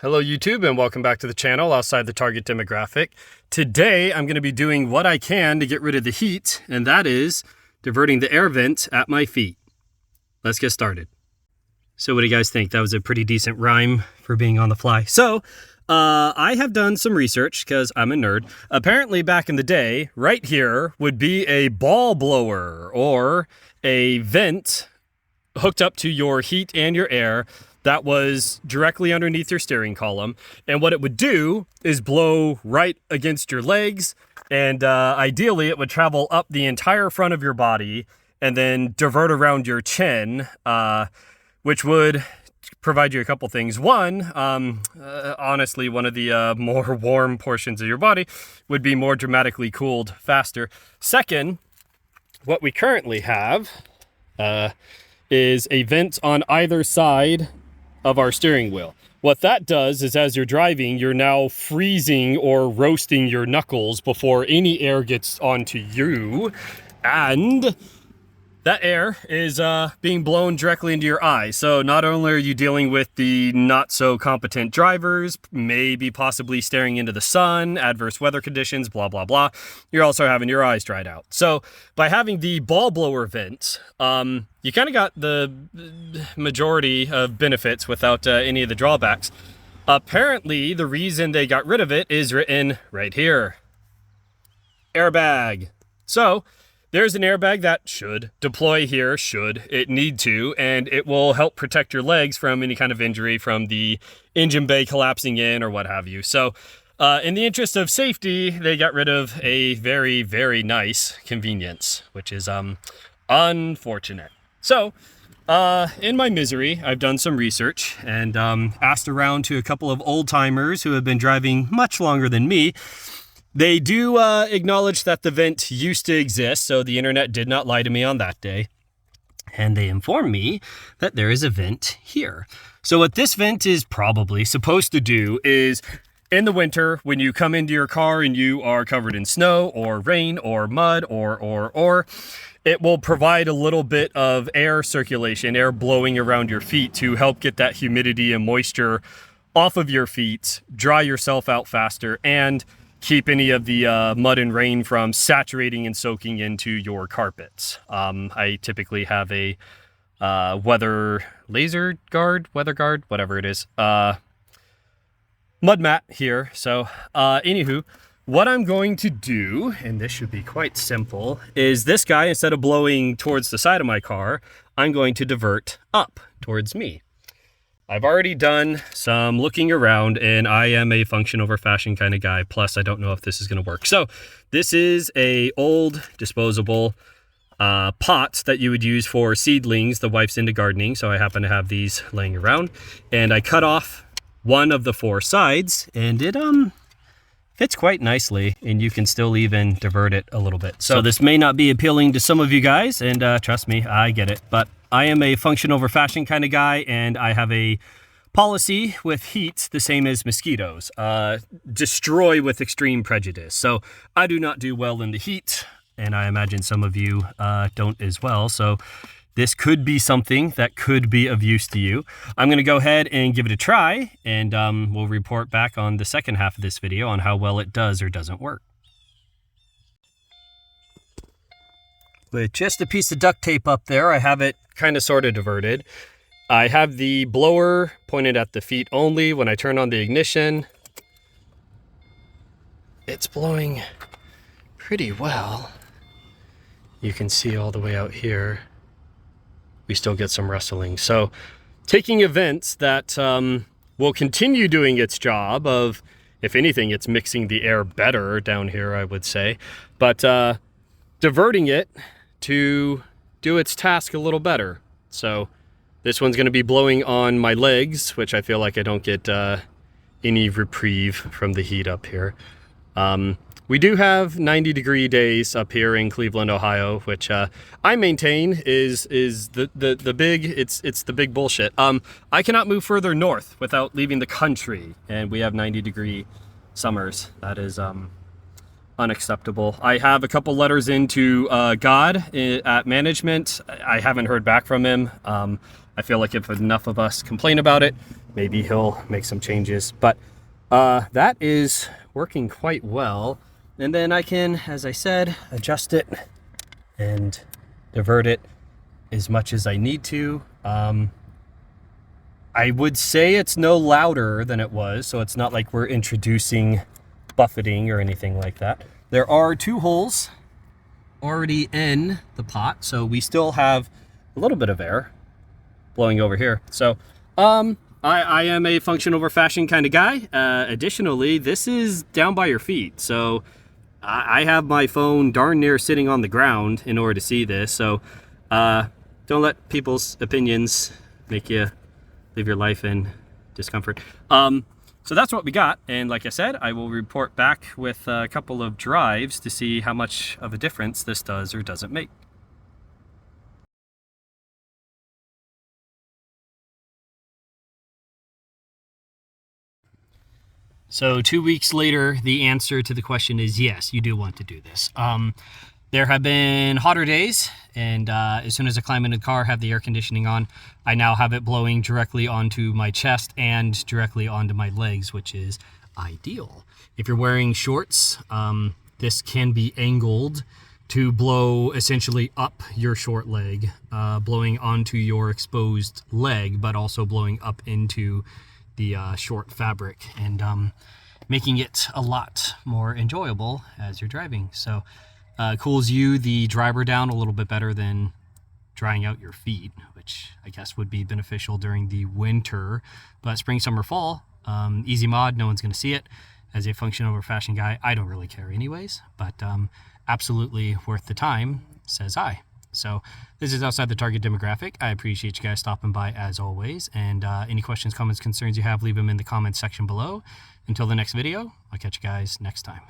Hello YouTube and welcome back to the channel outside the target demographic. Today I'm going to be doing what I can to get rid of the heat, and that is diverting the air vent at my feet. Let's get started. So what do you guys think? That was a pretty decent rhyme for being on the fly. So I have done some research because I'm a nerd. Apparently back in the day, right here would be a ball blower or a vent hooked up to your heat and your air that was directly underneath your steering column. And what it would do is blow right against your legs. And ideally, it would travel up the entire front of your body and then divert around your chin, which would provide you a couple things. One, honestly, one of the more warm portions of your body would be more dramatically cooled faster. Second, what we currently have is a vent on either side of our steering wheel. What that does is as you're driving, you're now freezing or roasting your knuckles before any air gets onto you. And that air is being blown directly into your eyes. So not only are you dealing with the not so competent drivers, maybe possibly staring into the sun, adverse weather conditions, blah, blah, blah, you're also having your eyes dried out. So by having the ball blower vent, you kind of got the majority of benefits without any of the drawbacks. Apparently, the reason they got rid of it is written right here. Airbag. So there's an airbag that should deploy here, should it need to, and it will help protect your legs from any kind of injury from the engine bay collapsing in or what have you. So in the interest of safety, they got rid of a very, very nice convenience, which is unfortunate. So in my misery, I've done some research and asked around to a couple of old timers who have been driving much longer than me. They do acknowledge that the vent used to exist, so the internet did not lie to me on that day. And they informed me that there is a vent here. So what this vent is probably supposed to do is, in the winter, when you come into your car and you are covered in snow or rain or mud or, it will provide a little bit of air circulation, air blowing around your feet to help get that humidity and moisture off of your feet, dry yourself out faster, and keep any of the mud and rain from saturating and soaking into your carpets. I typically have a weather guard, whatever it is, mud mat here. So anywho, what I'm going to do, and this should be quite simple, is this guy, instead of blowing towards the side of my car, I'm going to divert up towards me. I've already done some looking around, and I am a function over fashion kind of guy. Plus, I don't know if this is going to work. So this is a old disposable pot that you would use for seedlings. The wife's into gardening, so I happen to have these laying around. And I cut off one of the four sides, and it fits quite nicely, and you can still even divert it a little bit. So this may not be appealing to some of you guys, and trust me, I get it. But I am a function over fashion kind of guy, and I have a policy with heat the same as mosquitoes. Destroy with extreme prejudice. So I do not do well in the heat, and I imagine some of you don't as well. So this could be something that could be of use to you. I'm going to go ahead and give it a try, and we'll report back on the second half of this video on how well it does or doesn't work. With just a piece of duct tape up there, I have it kind of sort of diverted. I have the blower pointed at the feet only. When I turn on the ignition, it's blowing pretty well. You can see all the way out here. We still get some rustling. So taking events that will continue doing its job of, if anything, it's mixing the air better down here, I would say. But diverting it to do its task a little better. So this one's going to be blowing on my legs, which I feel like I don't get any reprieve from the heat up here. We do have 90-degree days up here in Cleveland, Ohio, which I maintain is the big bullshit. I cannot move further north without leaving the country, and we have 90-degree summers. That is unacceptable. I have a couple letters into God at management. I haven't heard back from him. I feel like if enough of us complain about it, maybe he'll make some changes. But that is working quite well. And then I can, as I said, adjust it and divert it as much as I need to. I would say it's no louder than it was, so it's not like we're introducing buffeting or anything like that. There are 2 holes already in the pot, so we still have a little bit of air blowing over here. So I am a function over fashion kind of guy. Additionally, this is down by your feet, so I have my phone darn near sitting on the ground in order to see this. So don't let people's opinions make you live your life in discomfort. So that's what we got. And like I said, I will report back with a couple of drives to see how much of a difference this does or doesn't make. So 2 weeks later, the answer to the question is yes, you do want to do this. There have been hotter days, and as soon as I climb into the car, have the air conditioning on, I now have it blowing directly onto my chest and directly onto my legs, which is ideal. If you're wearing shorts, this can be angled to blow essentially up your short leg, blowing onto your exposed leg, but also blowing up into the short fabric, and making it a lot more enjoyable as you're driving. So cools you, the driver, down a little bit better than drying out your feet, which I guess would be beneficial during the winter. But spring, summer, fall, easy mod, no one's going to see it. As a function over fashion guy, I don't really care anyways, but absolutely worth the time, says I. So this is outside the target demographic. I appreciate you guys stopping by as always. And any questions, comments, concerns you have, leave them in the comments section below. Until the next video, I'll catch you guys next time.